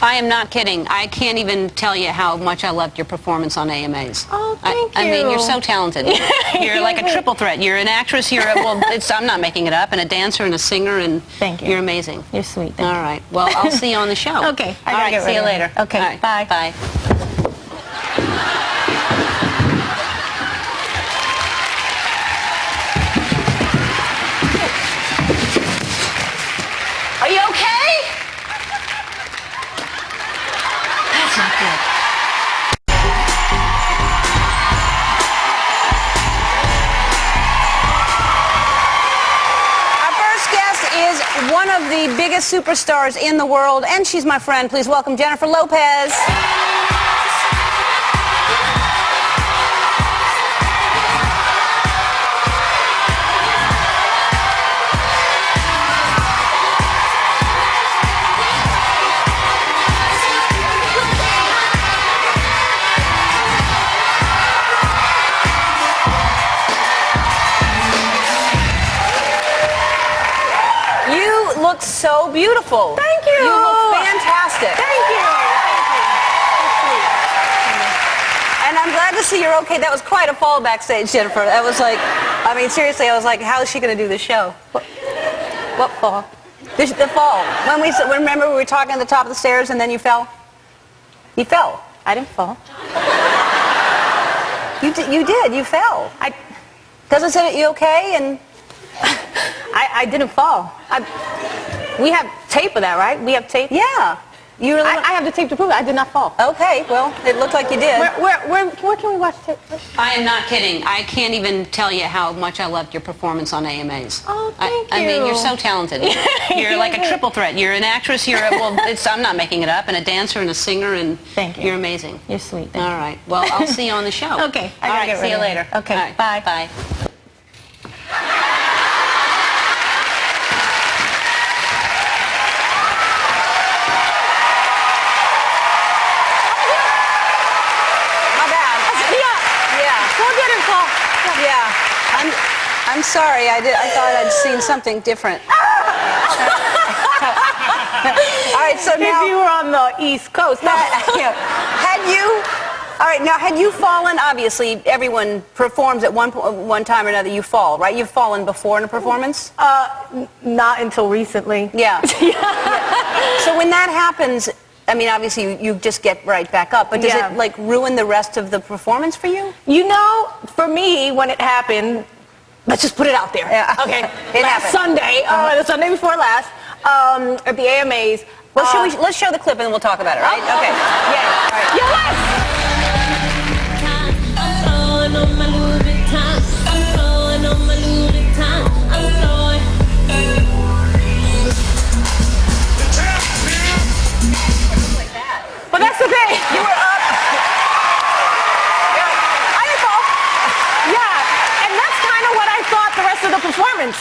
I am not kidding. I can't even tell you how much I loved your performance on AMAs. Oh, thank you. I mean, you're so talented. You're like a triple threat. You're an actress, I'm not making it up, and a dancer and a singer, and thank you. You're amazing. You're sweet. All right. Well, I'll see you on the show. Okay. All right. See you later. Okay. Right, bye. Bye. Are you okay? That's not good. Our first guest is one of the biggest superstars in the world, and she's my friend. Please welcome Jennifer Lopez. Look so beautiful. Thank you. You look fantastic. Thank you. And I'm glad to see you're okay. That was quite a fall backstage, Jennifer. That was like, I mean, seriously, I was like, how is she going to do this show? What fall? The fall. Remember we were talking at the top of the stairs and then you fell? You fell. I didn't fall. You did. You fell. Doesn't say that you okay and... I didn't fall. We have tape of that, right? We have tape? Yeah. You really I have the tape to prove it. I did not fall. Okay, well, it looked like you did. Where can we watch tape? I am not kidding. I can't even tell you how much I loved your performance on AMAs. Oh, thank you. I mean, you're so talented. You're like a triple threat. You're an actress, I'm not making it up, and a dancer and a singer, and thank you. You're amazing. You're sweet. All right. Well, I'll see you on the show. Okay. All right, see you later. Okay, right, bye. Bye. I'm sorry. I thought I'd seen something different. All right. So now if you were on the East Coast, had you fallen? Obviously, everyone performs at one time or another. You fall, right? You've fallen before in a performance? Not until recently. Yeah. Yeah. So when that happens, I mean, obviously you just get right back up, but does it like ruin the rest of the performance for you? You know, for me, when it happened. Let's just put it out there. Yeah. Okay. Last Sunday, the Sunday before last, at the AMAs. Well, let's show the clip and we'll talk about it, right? Okay. Yeah. All right. Yeah, But that's the thing. You were up. I didn't fall. Yeah, and that's kind of what I thought the rest of the performance.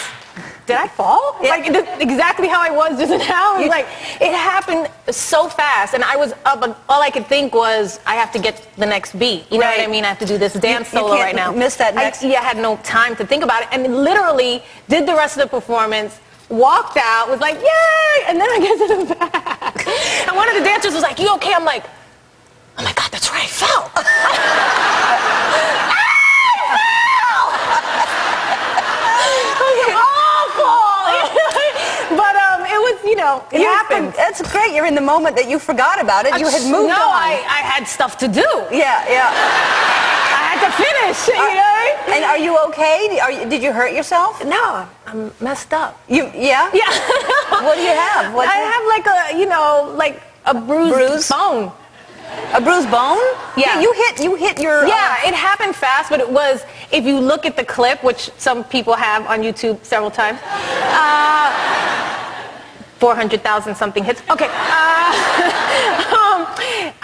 Did I fall? Yeah. Like exactly how I was just now. It was like it happened so fast, and I was up, and all I could think was I have to get the next beat. You know what I mean? I have to do this dance solo right now. Miss that next. I had no time to think about it, and literally did the rest of the performance. Walked out, was like, yay! And then I get to the back. And one of the dancers was like, you okay? I'm like, oh my God, that's right, I fell. Awful! But it was, it happened. That's great. You're in the moment that you forgot about it. You had moved on. No, I had stuff to do. Yeah. I had to finish, you know? And are you okay? Did you hurt yourself? No, I'm messed up. Yeah? Yeah. What do you have? I have like a bruised bone. A bruised bone? Yeah. You hit your... Yeah, it happened fast, but it was, if you look at the clip, which some people have on YouTube several times, 400,000 something hits. Okay.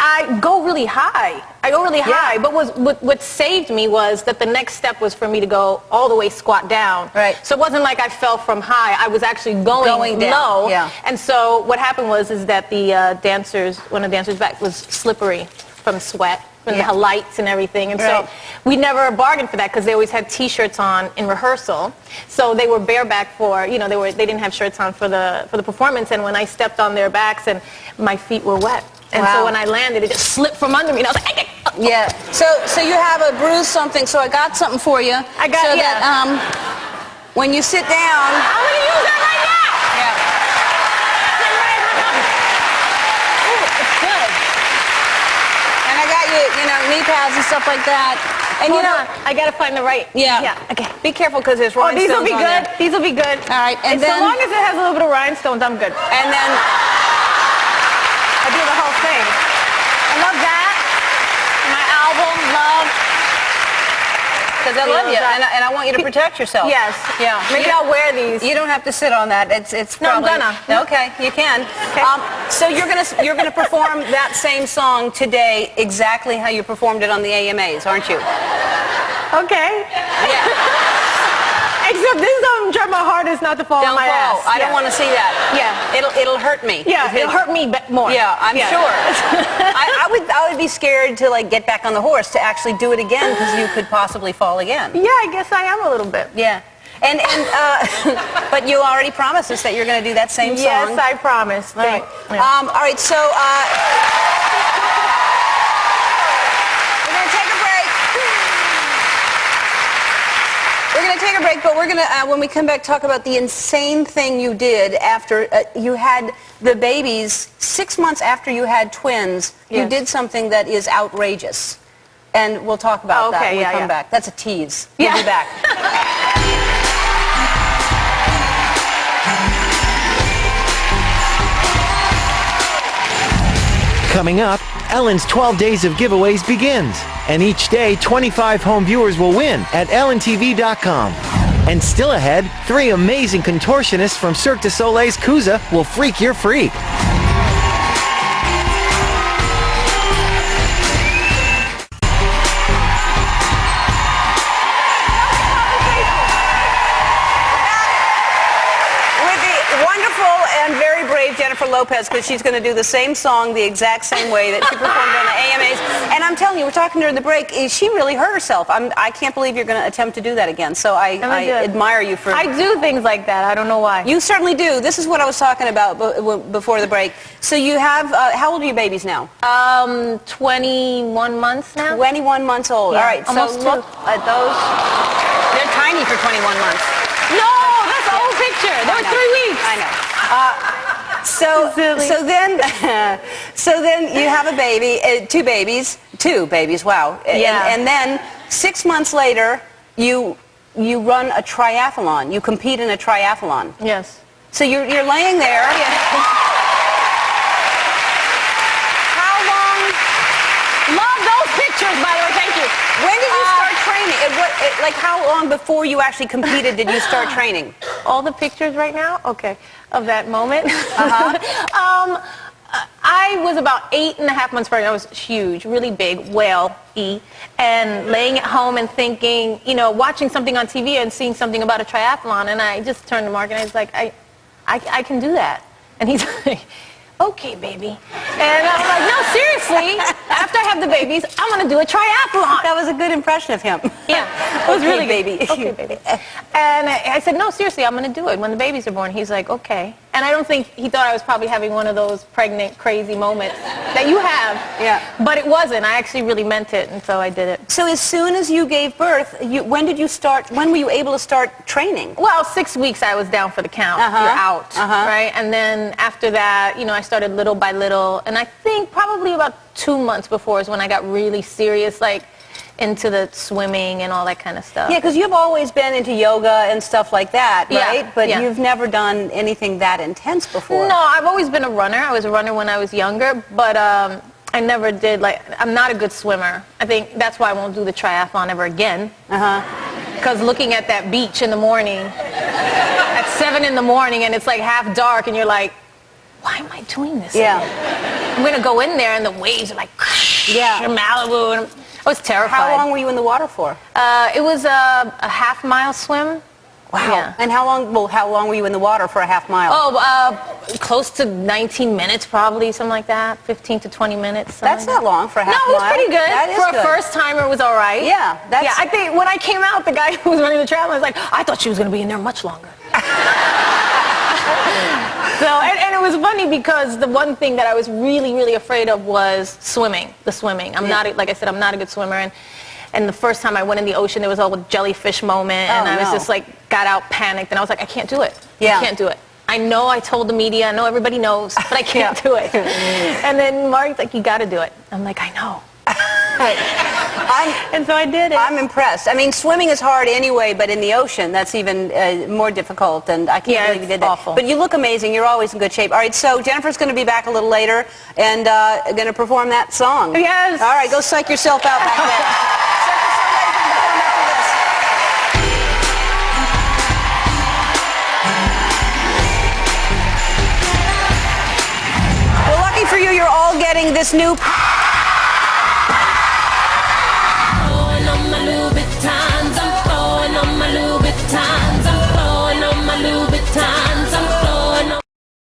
I go really high. But what saved me was that the next step was for me to go all the way squat down. Right. So it wasn't like I fell from high. I was actually going down. low. Yeah. And so what happened was that the one of the dancers' back was slippery from sweat. and Yeah. the lights and everything. And Right. so we never bargained for that because they always had T-shirts on in rehearsal. So they were bareback for, they didn't have shirts on for the performance. And when I stepped on their backs, and my feet were wet. And Wow. so when I landed, it just slipped from under me. And I was like, Yeah. So you have a bruise something. So I got something for you. I got- so yeah. that when you sit down. I'm going to use that right now. Yeah. Ooh, it's good. And I got you, knee pads and stuff like that. And Hold on. I got to find the right. Yeah. Yeah. Okay. Be careful because there's Oh, rhinestones these will be on good. there. These will be good. All right, and so then- long as it has a little bit of rhinestones, I'm good. And then I do the whole thing. I love that. My album, love. because I love you, and I want you to protect yourself. Yes. Yeah. Maybe I'll wear these. You don't have to sit on that. It's No, I'm probably, gonna. Okay, you can. Okay. So you're gonna perform that same song today exactly how you performed it on the AMAs, aren't you? Okay. Yeah. Except this time I'm trying my hardest not to fall Don't on my fall. ass. I don't want to see that. Yeah. It'll hurt me. Yeah, it'll hurt me more. Yeah, I'm sure. I would be scared to get back on the horse to actually do it again because you could possibly fall again. Yeah, I guess I am a little bit. Yeah. And but you already promised us that you're going to do that same song. Yes, I promise. All right. Yeah. All right. So we're going to take a break. We're going to take a break, but we're going to, when we come back, talk about the insane thing you did after you had the babies. 6 months after you had twins, you Yes. did something that is outrageous. And we'll talk about that Okay, when we yeah, come yeah. back. That's a tease. We'll be back. Coming up, Ellen's 12 Days of Giveaways begins. And each day, 25 home viewers will win at ellentv.com. And still ahead, 3 amazing contortionists from Cirque du Soleil's Cusa will freak your freak. With the wonderful and very brave Jennifer Lopez, because she's going to do the same song the exact same way that she performed on the AMAs. And I'm telling you, we're talking during the break, she really hurt herself. I can't believe you're going to attempt to do that again. So I admire you for... I do things like that. I don't know why. You certainly do. This is what I was talking about before the break. So you have, how old are your babies now? 21 months now. 21 months old. Yeah, All right, so almost look at those. They're tiny for 21 months. No, that's an old picture. They were 3 weeks. I know. So then you have a baby, two babies. Wow. Yeah. And then 6 months later, you run a triathlon. You compete in a triathlon. Yes. So you're laying there. How long? Love those pictures, by the way. Thank you. When did you start training? Like how long before you actually competed did you start training? All the pictures right now? Okay. Of that moment. I was about 8.5 months pregnant. I was huge, really big, whale-y, and laying at home and thinking, watching something on TV and seeing something about a triathlon, and I just turned to Mark and I was like, I can do that. And he's like, okay, baby. And I'm like, no, seriously, after I have the babies, I'm going to do a triathlon. That was a good impression of him. Yeah, it was Okay, really good. baby. Okay, baby. And I said, no, seriously, I'm going to do it when the babies are born. He's like, okay. And I don't think he thought I was probably having one of those pregnant, crazy moments that you have. Yeah. But it wasn't. I actually really meant it, and so I did it. So as soon as you gave birth, when were you able to start training? Well, 6 weeks I was down for the count. You're out, right? And then after that, I started little by little. And I think probably about 2 months before is when I got really serious, like into the swimming and all that kind of stuff. Yeah, because you've always been into yoga and stuff like that, right? Yeah, But yeah. you've never done anything that intense before. No, I've always been a runner. I was a runner when I was younger, but I never did, I'm not a good swimmer. I think that's why I won't do the triathlon ever again. Because looking at that beach in the morning, at 7 in the morning, and it's like half dark, and you're like, why am I doing this? Yeah. I'm going to go in there, and the waves are like, Malibu, and I was terrified. How long were you in the water for? It was a half-mile swim. Wow. Yeah. And how long were you in the water for a half mile? Oh, close to 19 minutes, probably, something like that. 15 to 20 minutes. That's not long for a half No, it was mile. pretty good. That is For good. a first timer, it was all right. Yeah, that's... Yeah, I think when I came out, the guy who was running the triathlon was like, I thought she was going to be in there much longer. So, and it was funny because the one thing that I was really, really afraid of was swimming, the swimming. I'm not, like I said, I'm not a good swimmer. And the first time I went in the ocean, there was a whole jellyfish moment, and I was just like, got out, panicked, and I was like, I can't do it. Yeah. I can't do it. I know I told the media, I know everybody knows, but I can't do it. And then Mark's like, you got to do it. I'm like, I know. And so I did it. I'm impressed. I mean, swimming is hard anyway, but in the ocean, that's even more difficult, and I can't believe you did that. Awful. But you look amazing. You're always in good shape. All right, so Jennifer's going to be back a little later and going to perform that song. Yes. All right, go psych yourself out back there. For you, you're all getting this new